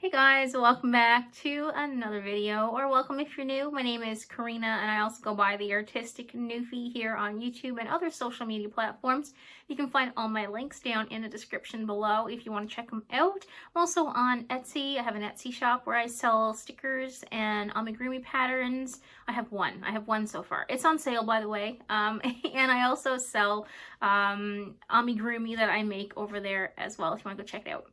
Hey guys, welcome back to another video, or welcome if you're new. My name is Karina and I also go by the Artistic Newfie here on YouTube and other social media platforms. You can find all my links down in the description below if you want to check them out. I'm also on Etsy. I have an Etsy shop where I sell stickers and amigurumi patterns. I have one so far. It's on sale, by the way. And I also sell amigurumi that I make over there as well if you want to go check it out.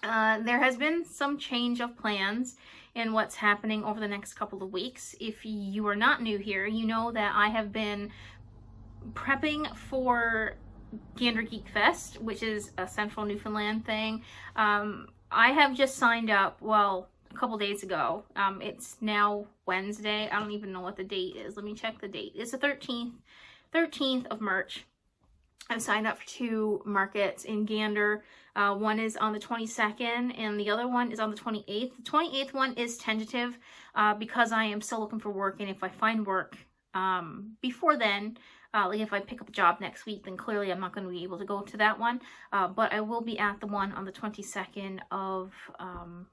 There has been some change of plans in what's happening over the next couple of weeks. If you are not new here, you know that I have been prepping for Gander Geek Fest, which is a central Newfoundland thing. I have just signed up, well, a couple days ago. It's now Wednesday. I don't even know what the date is. Let me check the date. It's the 13th of March. I've signed up for 2 markets in Gander. One is on the 22nd and the other one is on the 28th. The 28th one is tentative because I am still looking for work, and if I find work before then, like if I pick up a job next week, then clearly I'm not going to be able to go to that one. But I will be at the one on the 22nd of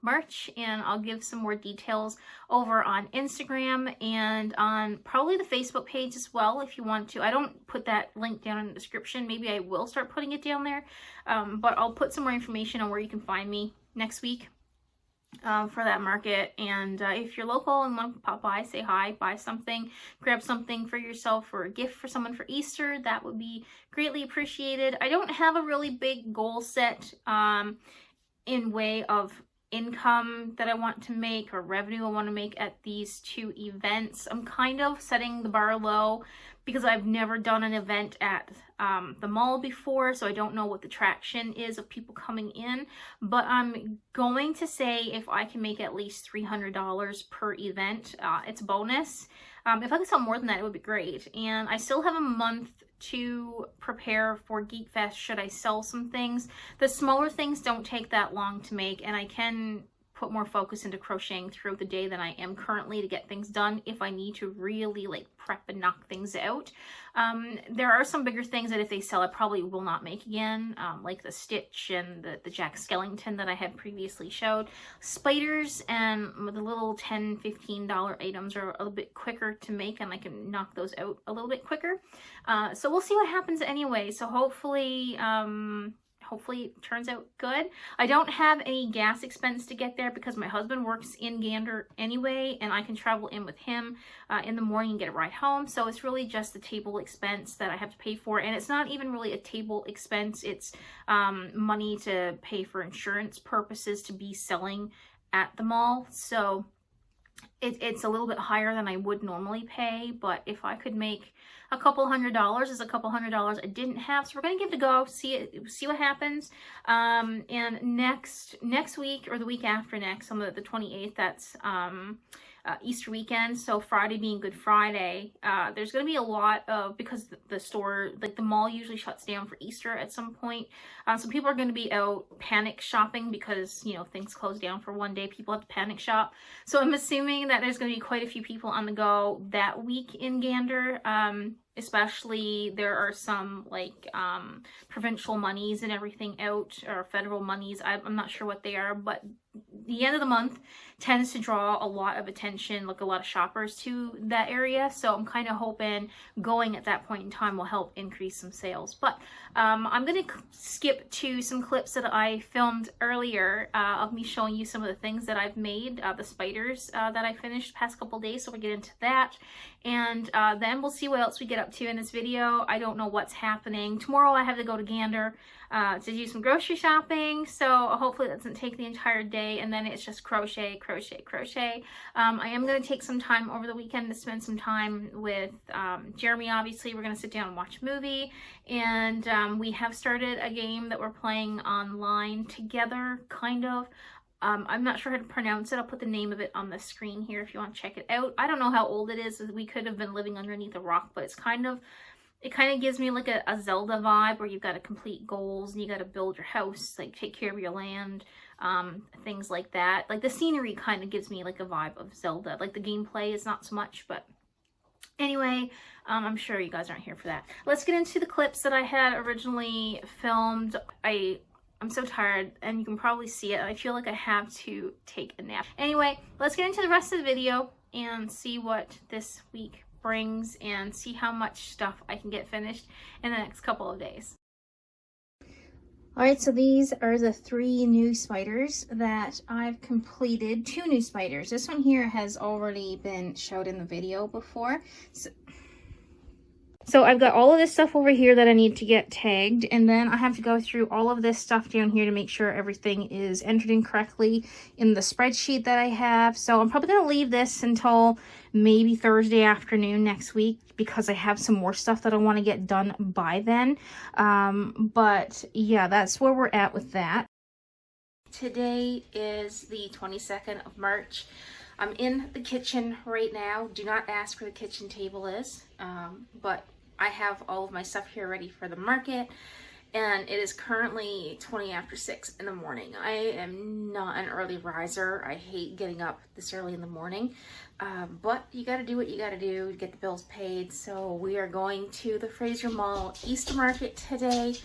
March, and I'll give some more details over on Instagram and on probably the Facebook page as well if you want to. I don't put that link down in the description. Maybe I will start putting it down there, but I'll put some more information on where you can find me next week. For that market. And if you're local and want to pop by, say hi, buy something, grab something for yourself or a gift for someone for Easter, that would be greatly appreciated. I don't have a really big goal set in way of income that I want to make or revenue I want to make at these 2 events. I'm kind of setting the bar low because I've never done an event at the mall before, so I don't know what the traction is of people coming in, but I'm going to say if I can make at least $300 per event, it's a bonus. If I could sell more than that, it would be great. And I still have a month to prepare for Geek Fest should I sell some things. The smaller things don't take that long to make, and I can put more focus into crocheting throughout the day than I am currently to get things done if I need to really like prep and knock things out. There are some bigger things that if they sell I probably will not make again, like the Stitch and the Jack Skellington that I had previously showed. Spiders and the little $10, $15 items are a little bit quicker to make, and I can knock those out a little bit quicker. So we'll see what happens anyway. So hopefully it turns out good. I don't have any gas expense to get there because my husband works in Gander anyway, and I can travel in with him in the morning and get a ride home. So it's really just the table expense that I have to pay for, and it's not even really a table expense. It's money to pay for insurance purposes to be selling at the mall. So it's a little bit higher than I would normally pay, but if I could make a couple $100, is a couple $100 I didn't have. So we're gonna give it a go, see what happens. And next week or the week after next, on the 28th, that's Easter weekend, so Friday being Good Friday, there's going to be a lot of, because the store, like the mall usually shuts down for Easter at some point, so people are going to be out panic shopping because, you know, things close down for one day, people have to panic shop. So I'm assuming that there's going to be quite a few people on the go that week in Gander. Especially there are some like provincial monies and everything out, or federal monies. I'm not sure what they are, but the end of the month tends to draw a lot of attention, like a lot of shoppers to that area. So I'm kind of hoping going at that point in time will help increase some sales. But I'm going to skip to some clips that I filmed earlier of me showing you some of the things that I've made, the spiders that I finished the past couple days. So we'll get into that. And then we'll see what else we get up to in this video. I don't know what's happening. Tomorrow I have to go to Gander to do some grocery shopping, so hopefully that doesn't take the entire day, and then it's just crochet. I am going to take some time over the weekend to spend some time with Jeremy. Obviously we're going to sit down and watch a movie, and we have started a game that we're playing online together, kind of. I'm not sure how to pronounce it. I'll put the name of it on the screen here if you want to check it out. I don't know how old it is. We could have been living underneath a rock, but it kind of gives me like a Zelda vibe, where you've got to complete goals and you got to build your house, like take care of your land, things like that. Like the scenery kind of gives me like a vibe of Zelda. Like the gameplay is not so much, but anyway, I'm sure you guys aren't here for that. Let's get into the clips that I had originally filmed. I'm so tired, and you can probably see it. I feel like I have to take a nap. Anyway, let's get into the rest of the video and see what this week brings and see how much stuff I can get finished in the next couple of days. Alright, so these are the 3 new spiders that I've completed. 2 new spiders. This one here has already been showed in the video before. So I've got all of this stuff over here that I need to get tagged, and then I have to go through all of this stuff down here to make sure everything is entered in correctly in the spreadsheet that I have. So I'm probably going to leave this until maybe Thursday afternoon next week because I have some more stuff that I want to get done by then. But yeah, that's where we're at with that. Today is the 22nd of March. I'm in the kitchen right now. Do not ask where the kitchen table is, but I have all of my stuff here ready for the market, and it is currently 20 after 6 in the morning. I am not an early riser. I hate getting up this early in the morning, but you gotta do what you gotta do to get the bills paid. So we are going to the Fraser Mall Easter Market today.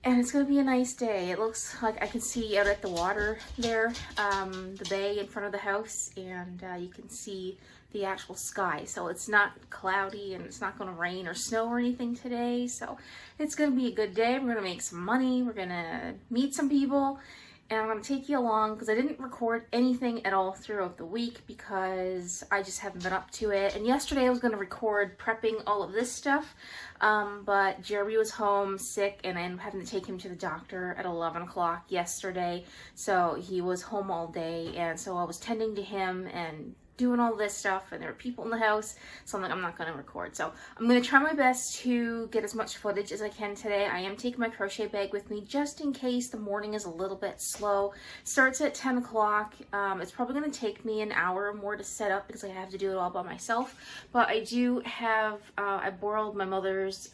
And it's going to be a nice day. It looks like I can see out at the water there, the bay in front of the house, and you can see the actual sky. So it's not cloudy and it's not going to rain or snow or anything today. So it's going to be a good day. We're going to make some money. We're going to meet some people. And I'm going to take you along because I didn't record anything at all throughout the week because I just haven't been up to it. And yesterday I was going to record prepping all of this stuff, but Jeremy was home sick and I'm having to take him to the doctor at 11 o'clock yesterday. So he was home all day, and so I was tending to him and doing all this stuff, and there were people in the house, so I'm like, I'm not going to record. So I'm going to try my best to get as much footage as I can today. I am taking my crochet bag with me just in case the morning is a little bit slow. Starts at 10 o'clock. It's probably going to take me an hour or more to set up because I have to do it all by myself, but I do have, I borrowed my mother's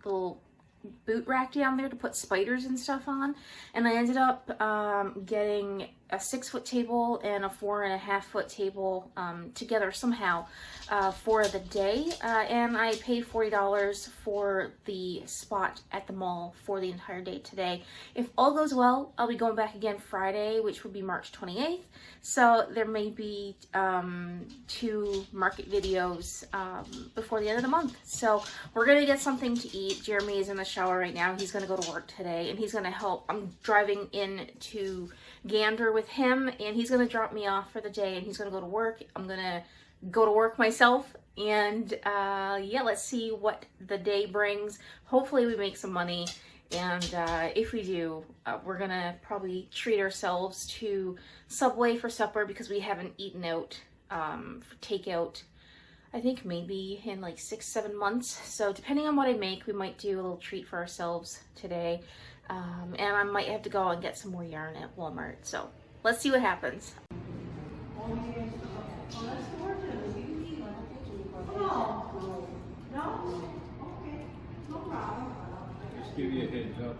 little boot rack down there to put spiders and stuff on, and I ended up getting a 6-foot table and a 4.5-foot table together somehow for the day, and I paid $40 for the spot at the mall for the entire day today. If all goes well, I'll be going back again Friday, which would be March 28th, so there may be 2 market videos before the end of the month. So we're gonna get something to eat. Jeremy is in the shower right now. He's gonna go to work today, and he's gonna help. I'm driving in to Gander with him, and he's gonna drop me off for the day, and he's gonna go to work. I'm gonna go to work myself, and yeah, let's see what the day brings. Hopefully we make some money, and if we do, we're gonna probably treat ourselves to Subway for supper because we haven't eaten out for takeout, I think maybe in like 6-7 months. So depending on what I make, we might do a little treat for ourselves today. And I might have to go and get some more yarn at Walmart. So let's see what happens. Just give you a heads up.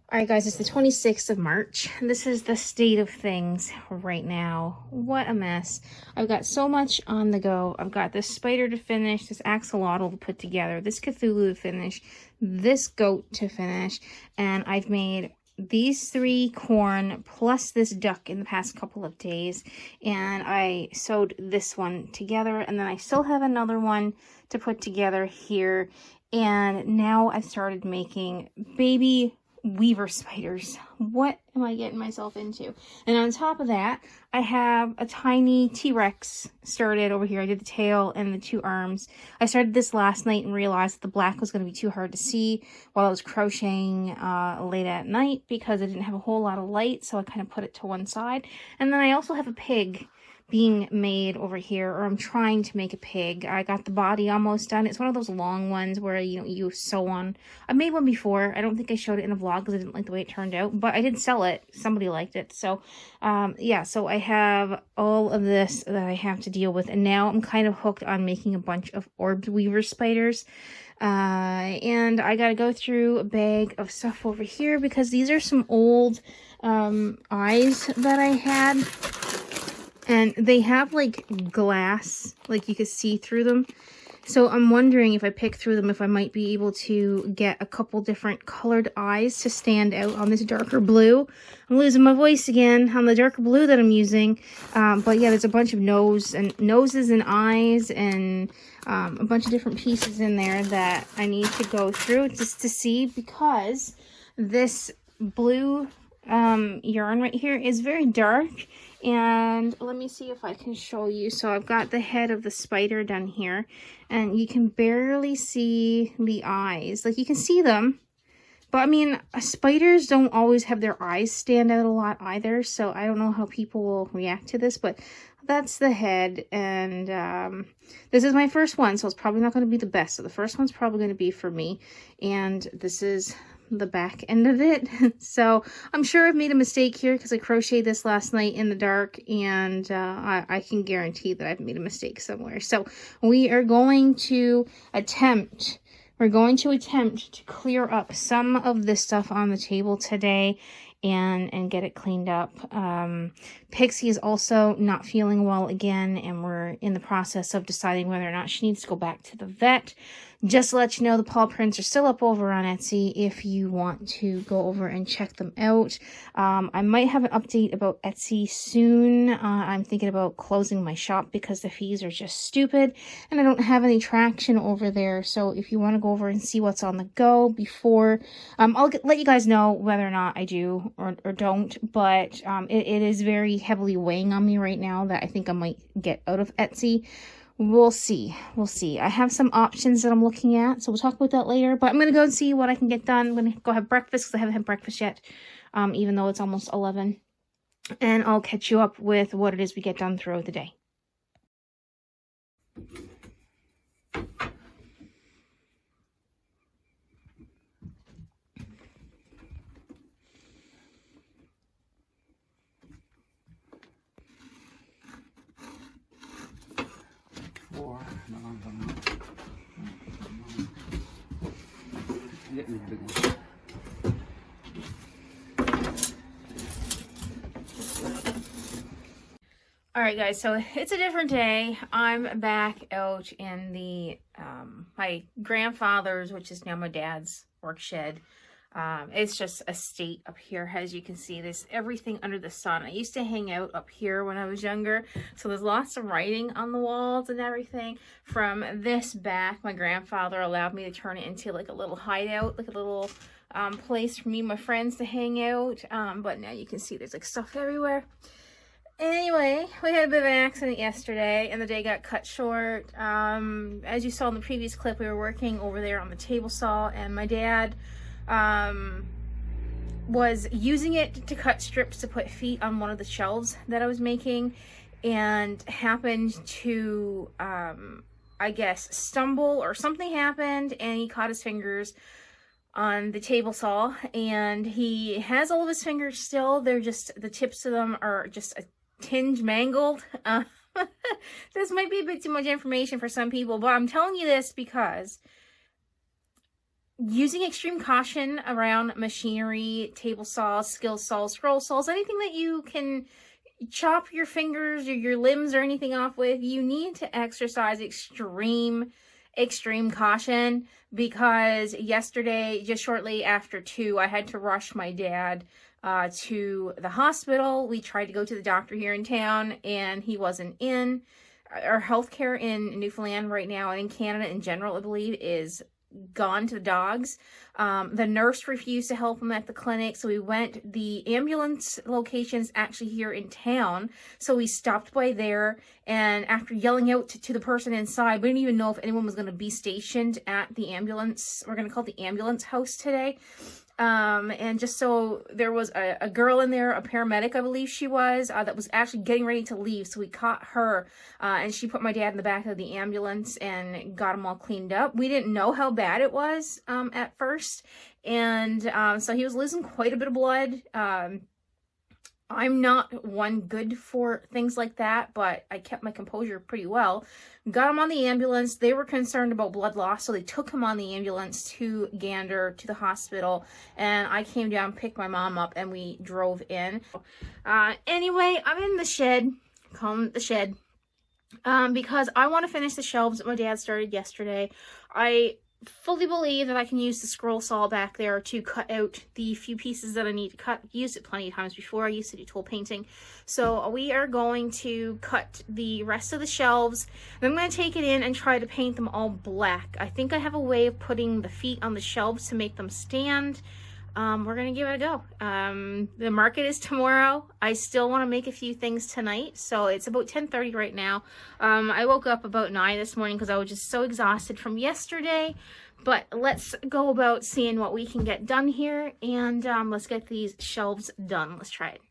All right, guys, it's the 26th of March. This is the state of things right now. What a mess. I've got so much on the go. I've got this spider to finish, this axolotl to put together, this Cthulhu to finish, this goat to finish, and I've made these 3 corn plus this duck in the past couple of days, and I sewed this one together, and then I still have another one to put together here, and now I started making baby weaver spiders. What am I getting myself into? And on top of that, I have a tiny T-Rex started over here. I did the tail and the 2 arms. I started this last night and realized that the black was going to be too hard to see while I was crocheting late at night because I didn't have a whole lot of light, so I kind of put it to one side. And then I also have a pig being made over here, or I'm trying to make a pig. I got the body almost done. It's one of those long ones where, you know, you sew on. I made one before. I don't think I showed it in a vlog because I didn't like the way it turned out, but I did sell it. Somebody liked it. So, yeah, so I have all of this that I have to deal with, and now I'm kind of hooked on making a bunch of orbed weaver spiders. And I gotta go through a bag of stuff over here because these are some old eyes that I had. And they have, like, glass, like you could see through them. So I'm wondering if I pick through them, if I might be able to get a couple different colored eyes to stand out on this darker blue. I'm losing my voice again on the darker blue that I'm using. But yeah, there's a bunch of noses and eyes and a bunch of different pieces in there that I need to go through just to see, because this blue yarn right here is very dark. And let me see if I can show you. So I've got the head of the spider done here, and you can barely see the eyes. Like, you can see them, but I mean, spiders don't always have their eyes stand out a lot either, so I don't know how people will react to this, but that's the head. And this is my first one, so it's probably not going to be the best. So the first one's probably going to be for me, and this is the back end of it. So I'm sure I've made a mistake here because I crocheted this last night in the dark, and I can guarantee that I've made a mistake somewhere. So we are going to attempt to clear up some of this stuff on the table today and get it cleaned up. Pixie is also not feeling well again, and we're in the process of deciding whether or not she needs to go back to the vet. Just to let you know, the paw prints are still up over on Etsy if you want to go over and check them out. I might have an update about Etsy soon. I'm thinking about closing my shop because the fees are just stupid and I don't have any traction over there. So if you want to go over and see what's on the go before, I'll let you guys know whether or not I do or don't. But it is very heavily weighing on me right now that I think I might get out of Etsy. We'll see. We'll see. I have some options that I'm looking at, so we'll talk about that later. But I'm going to go and see what I can get done. I'm going to go have breakfast because I haven't had breakfast yet, even though it's almost 11. And I'll catch you up with what it is we get done throughout the day. Alright guys, so it's a different day. I'm back out in the my grandfather's, which is now my dad's, work shed. It's just a state up here. As you can see, there's everything under the sun. I used to hang out up here when I was younger, so there's lots of writing on the walls and everything. From this back, my grandfather allowed me to turn it into like a little hideout, like a little place for me and my friends to hang out. But now you can see there's like stuff everywhere. Anyway, we had a bit of an accident yesterday and the day got cut short. As you saw in the previous clip, we were working over there on the table saw, and my dad was using it to cut strips to put feet on one of the shelves that I was making, and happened to, I guess, stumble or something happened, and he caught his fingers on the table saw, and he has all of his fingers still. They're just, the tips of them are just a tinge mangled. This might be a bit too much information for some people, but I'm telling you this because using extreme caution around machinery, table saws, skill saws, scroll saws, anything that you can chop your fingers or your limbs or anything off with. You need to exercise extreme caution, because yesterday, just shortly after 2, I had to rush my dad to the hospital. We tried to go to the doctor here in town, and he wasn't in. Our healthcare in Newfoundland right now, and in Canada in general, I believe, is gone to the dogs. The nurse refused to help him at the clinic, so we went. The ambulance location's actually here in town, so we stopped by there, and after yelling out to the person inside, we didn't even know if anyone was going to be stationed at the ambulance. We're going to call it the ambulance house today. And just so there was a girl in there, a paramedic, I believe she was, that was actually getting ready to leave. So we caught her, and she put my dad in the back of the ambulance and got him all cleaned up. We didn't know how bad it was, at first. And, so he was losing quite a bit of blood. I'm not one good for things like that, but I kept my composure pretty well. Got him on the ambulance. They were concerned about blood loss, so they took him on the ambulance to Gander, to the hospital, and I came down, picked my mom up, and we drove in. Anyway, I'm in the shed, calling it the shed, because I want to finish the shelves that my dad started yesterday. I fully believe that I can use the scroll saw back there to cut out the few pieces that I need to cut. I've used it plenty of times before. I used to do tool painting. So we are going to cut the rest of the shelves. Then I'm going to take it in and try to paint them all black. I think I have a way of putting the feet on the shelves to make them stand. We're going to give it a go. The market is tomorrow. I still want to make a few things tonight. So it's about 10:30 right now. I woke up about 9 this morning because I was just so exhausted from yesterday. But let's go about seeing what we can get done here. And let's get these shelves done. Let's try it.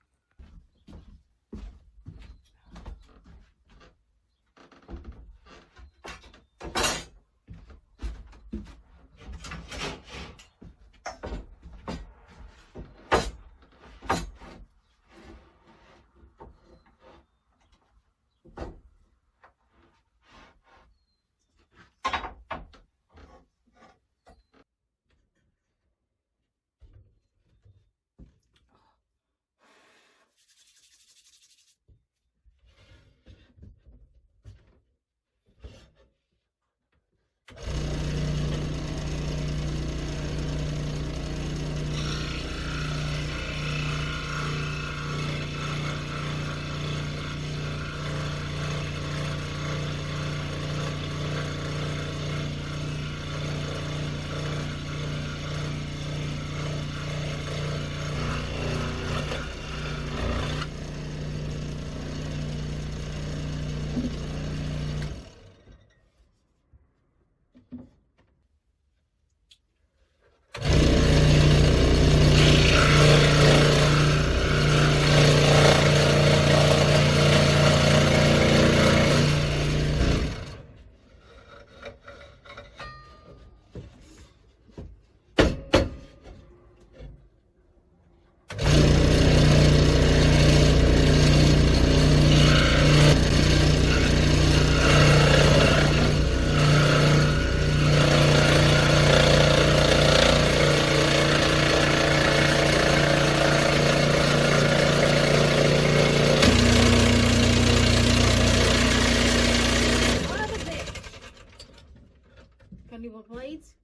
Blades?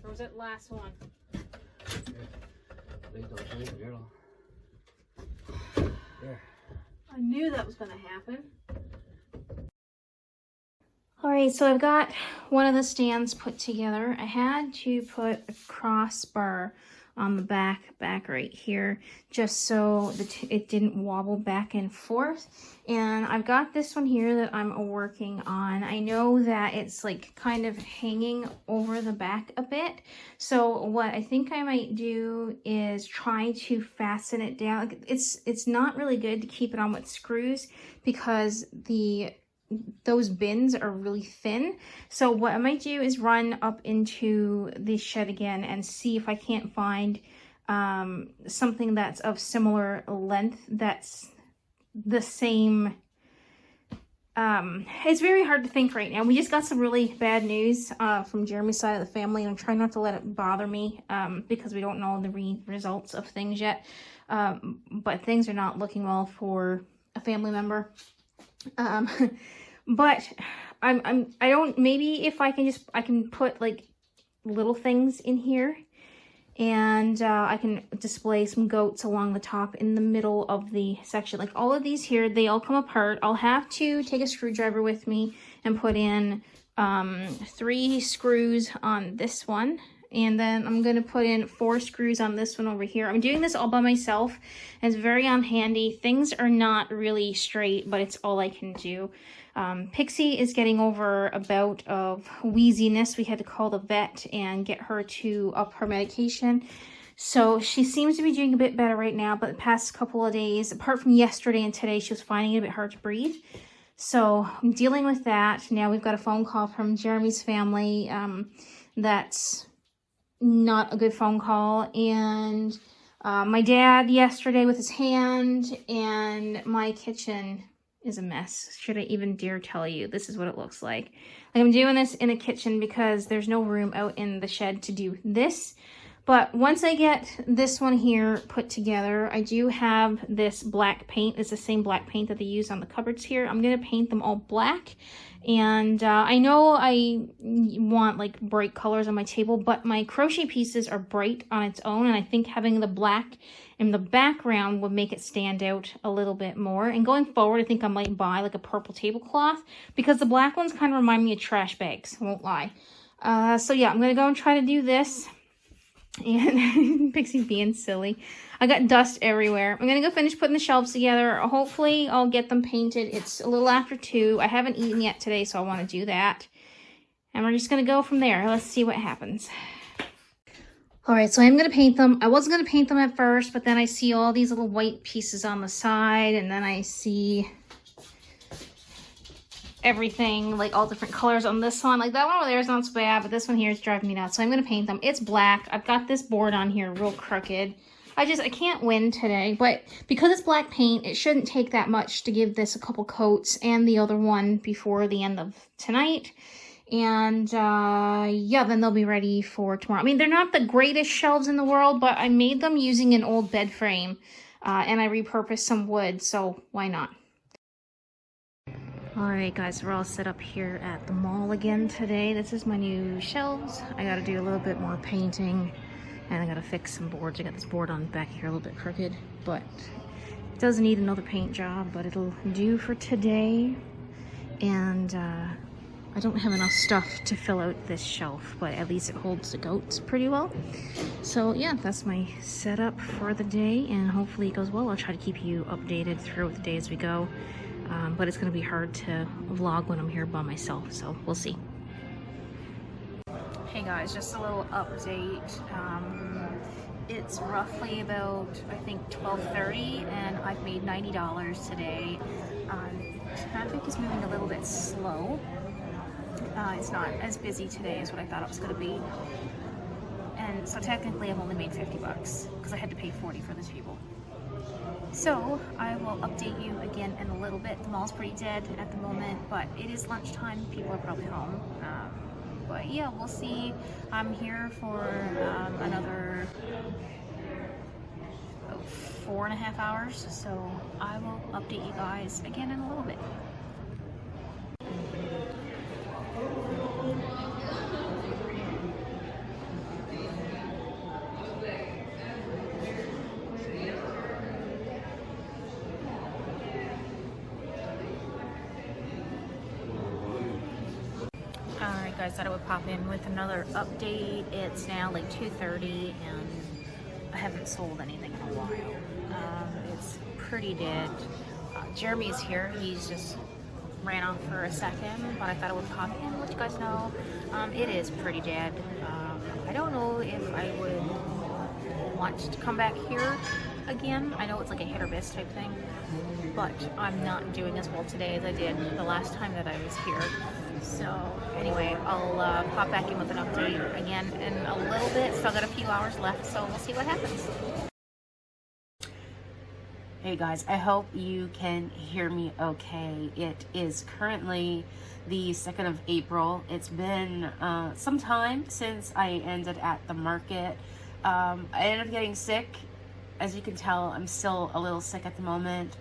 Or was that the last one? I knew that was going to happen. Alright, so I've got one of the stands put together. I had to put a crossbar on the back right here, just so that it didn't wobble back and forth. And I've got this one here that I'm working on. I know that it's like kind of hanging over the back a bit. So what I think I might do is try to fasten it down. It's not really good to keep it on with screws because those bins are really thin. So what I might do is run up into the shed again and see if I can't find something that's of similar length, that's the same It's very hard to think right now. We just got some really bad news from Jeremy's side of the family, and I'm trying not to let it bother me because we don't know the results of things yet. But things are not looking well for a family member. But I don't, maybe if I can put like little things in here, and I can display some goats along the top in the middle of the section. Like all of these here, they all come apart. I'll have to take a screwdriver with me and put in 3 screws on this one. And then I'm going to put in 4 screws on this one over here. I'm doing this all by myself. It's very unhandy. Things are not really straight, but it's all I can do. Pixie is getting over a bout of wheeziness. We had to call the vet and get her to up her medication. So she seems to be doing a bit better right now, but the past couple of days, apart from yesterday and today, she was finding it a bit hard to breathe. So I'm dealing with that. Now we've got a phone call from Jeremy's family. That's not a good phone call. And my dad yesterday with his hand, and my kitchen is a mess. Should I even dare tell you? This is what it looks like. Like, I'm doing this in a kitchen because there's no room out in the shed to do this. But once I get this one here put together, I do have this black paint. It's the same black paint that they use on the cupboards here. I'm going to paint them all black. And I know I want like bright colors on my table, but my crochet pieces are bright on its own. And I think having the black in the background would make it stand out a little bit more. And going forward, I think I might buy like a purple tablecloth because the black ones kind of remind me of trash bags. I won't lie. So yeah, I'm going to go and try to do this. And Pixie's being silly. I got dust everywhere. I'm going to go finish putting the shelves together. Hopefully, I'll get them painted. It's a little after 2. I haven't eaten yet today, so I want to do that. And we're just going to go from there. Let's see what happens. Alright, so I'm going to paint them. I wasn't going to paint them at first, but then I see all these little white pieces on the side, and then I see everything, like all different colors on this one. Like that one over there is not so bad, but this one here is driving me nuts. So I'm going to paint them. It's black. I've got this board on here real crooked. I can't win today, but because it's black paint, it shouldn't take that much to give this a couple coats and the other one before the end of tonight. And yeah, then they'll be ready for tomorrow. I mean, they're not the greatest shelves in the world, but I made them using an old bed frame, and I repurposed some wood, so why not? Alright guys, we're all set up here at the mall again today. This is my new shelves. I gotta do a little bit more painting, and I gotta fix some boards. I got this board on back here a little bit crooked, but it does need another paint job, but it'll do for today. And I don't have enough stuff to fill out this shelf, but at least it holds the goats pretty well. So yeah, that's my setup for the day, and hopefully it goes well. I'll try to keep you updated throughout the day as we go. But it's going to be hard to vlog when I'm here by myself, so we'll see. Hey guys, just a little update. It's roughly about, I think, 12:30, and I've made $90 today. Traffic is moving a little bit slow. It's not as busy today as what I thought it was going to be. And so technically I've only made $50 because I had to pay $40 for the table. So I will update you again in a little bit. The mall's pretty dead at the moment, but it is lunchtime. People are probably home. But yeah, we'll see. I'm here for another 4.5 hours, so I will update you guys again in a little bit. Alright guys, thought I would pop in with another update. It's now like 2:30 and I haven't sold anything in a while. It's pretty dead. Jeremy is here. He's just ran off for a second, but I thought I would pop in, let you guys know. It is pretty dead. I don't know if I would want to come back here again. I know it's like a hit or miss type thing, but I'm not doing as well today as I did the last time that I was here. So anyway, I'll pop back in with an update again in a little bit. Still got a few hours left, so we'll see what happens. Hey guys, I hope you can hear me okay. It is currently the 2nd of April. It's been some time since I ended at the market. I ended up getting sick. As you can tell, I'm still a little sick at the moment.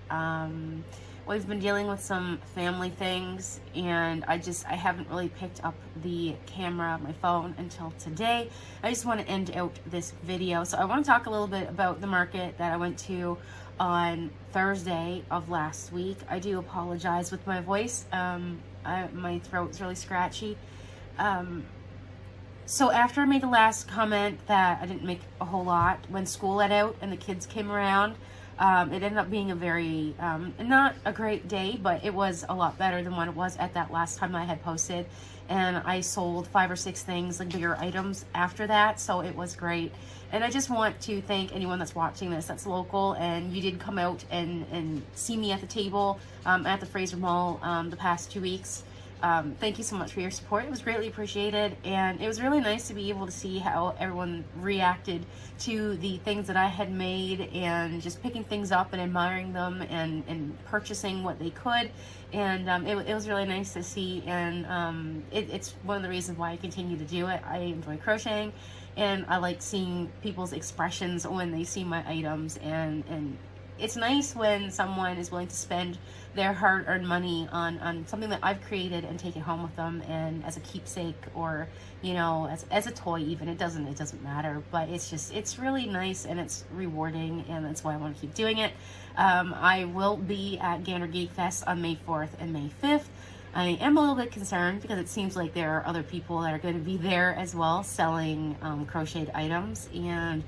We've been dealing with some family things, and I haven't really picked up the camera, my phone, until today. I just want to end out this video. So I want to talk a little bit about the market that I went to on Thursday of last week. I do apologize with my voice. My throat's really scratchy. So after I made the last comment that I didn't make a whole lot, when school let out and the kids came around, it ended up being a very, not a great day, but it was a lot better than what it was at that last time I had posted. And I sold 5 or 6 things, like bigger items after that, so it was great. And I just want to thank anyone that's watching this that's local and you did come out and see me at the table at the Fraser Mall the past 2 weeks. Thank you so much for your support. It was greatly appreciated, and it was really nice to be able to see how everyone reacted to the things that I had made, and just picking things up and admiring them and purchasing what they could. And it was really nice to see, and it's one of the reasons why I continue to do it. I enjoy crocheting, and I like seeing people's expressions when they see my items, and it's nice when someone is willing to spend their hard-earned money on something that I've created and take it home with them, and as a keepsake, or you know, as a toy even. It doesn't matter, but it's really nice and it's rewarding, and that's why I want to keep doing it. I will be at Gander Geek Fest on May 4th and May 5th. I am a little bit concerned because it seems like there are other people that are going to be there as well selling crocheted items, and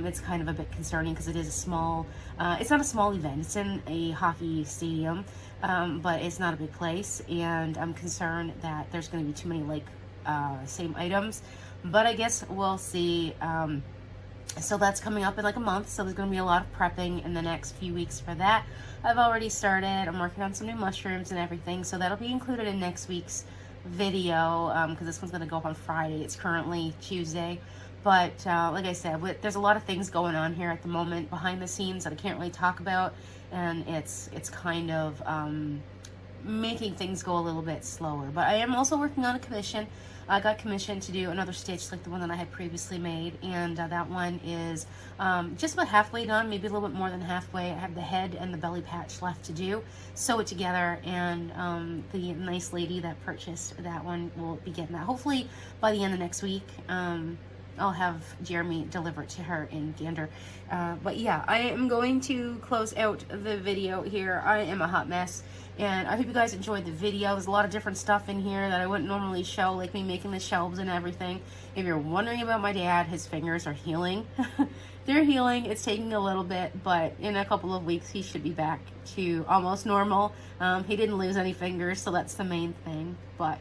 it's kind of a bit concerning because it is a small, it's not a small event, it's in a hockey stadium, but it's not a big place, and I'm concerned that there's going to be too many like same items, but I guess we'll see. So that's coming up in like a month, so there's going to be a lot of prepping in the next few weeks for that. I've already started. I'm working on some new mushrooms and everything, so that'll be included in next week's video, because this one's going to go up on Friday. It's currently Tuesday, but like I said, there's a lot of things going on here at the moment behind the scenes that I can't really talk about, and it's kind of making things go a little bit slower. But I am also working on a commission. I got commissioned to do another stitch like the one that I had previously made, and that one is just about halfway done, maybe a little bit more than halfway. I have the head and the belly patch left to do, sew it together, and the nice lady that purchased that one will be getting that hopefully by the end of next week. I'll have Jeremy deliver it to her in Gander. But yeah, I am going to close out the video here. I am a hot mess, and I hope you guys enjoyed the video. There's a lot of different stuff in here that I wouldn't normally show, like me making the shelves and everything. If you're wondering about my dad, his fingers are healing. They're healing. It's taking a little bit, but in a couple of weeks he should be back to almost normal. He didn't lose any fingers, so that's the main thing. But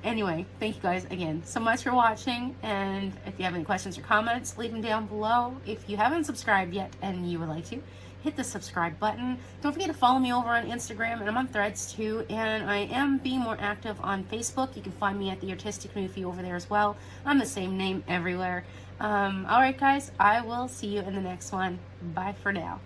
anyway, thank you guys again so much for watching, and if you have any questions or comments, leave them down below. If you haven't subscribed yet and you would like to, hit the subscribe button. Don't forget to follow me over on Instagram, and I'm on Threads too, and I am being more active on Facebook. You can find me at the Artistic Newfie over there as well. I'm the same name everywhere. Alright guys, I will see you in the next one. Bye for now.